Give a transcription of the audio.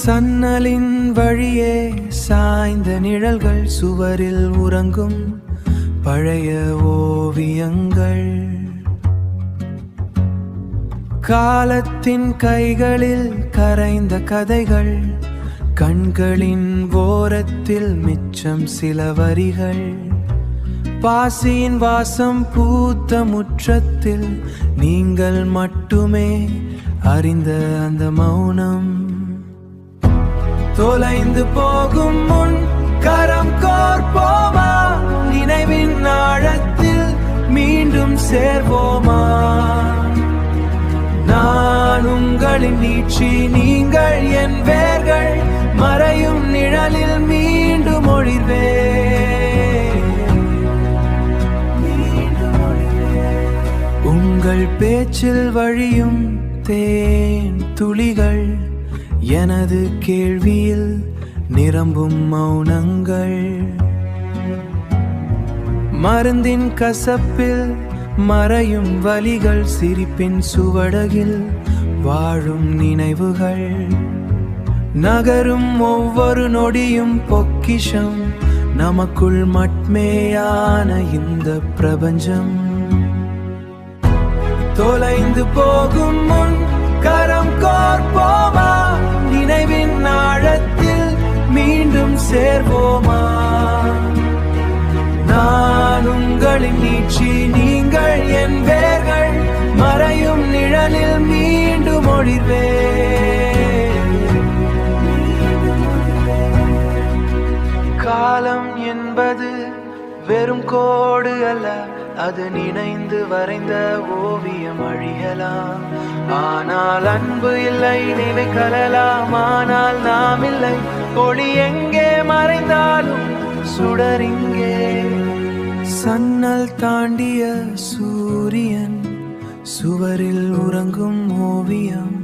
சன்னலின் வழியே சாய்ந்த நிழல்கள், சுவரில் உறங்கும் பழைய ஓவியங்கள், காலத்தின் கைகளில் கரைந்த கதைகள், கண்களின் ஓரத்தில் மிச்சம் சில வரிகள், பாசியின் வாசம் பூத்த முற்றத்தில் நீங்கள் மட்டுமே அறிந்த அந்த மௌனம். தொலைந்து போகும் முன் கரம் கோர்ப்போமா, நினைவின் ஆழத்தில் மீண்டும் சேர்வோமா? நான் உங்களின் நீட்சி, நீங்கள் என் வேர்கள், மறையும் நிழலில் மீண்டும் ஒளிர்வே. உங்கள் பேச்சில் வழியும் தேன் துளிகள், எனது கேள்வியில் நிரம்பும் மௌனங்கள், மருந்தின் கசப்பில் மறையும் வலிகள், சிரிப்பின் சுவடகில் வாழும் நினைவுகள், நகரும் ஒவ்வொரு நொடியும் பொக்கிஷம், நமக்குள் மட்டுமேயான இந்த பிரபஞ்சம். தொலைந்து போகும் முன் கரம் கோர்ப்போமா, நினைவின் ஆழத்தில் மீண்டும் சேர்வோமா? நான் உங்களின் நீட்சி, நீங்கள் என் வேர்கள், மறையும் நிழலில் மீண்டும் ஒளிர்வே. காலம் என்பது வெறும் கோடு அல்ல, அது நினைந்து வரைந்த ஓவியம் அழியலாம். ஆனால் அன்பு இல்லை, நினைக்கலாம். ஆனால் நாம் இல்லை, ஒளி எங்கே மறைந்தாலும் சுடரிங்கே. சன்னல் தாண்டிய சூரியன், சுவரில் உறங்கும் ஓவியம்.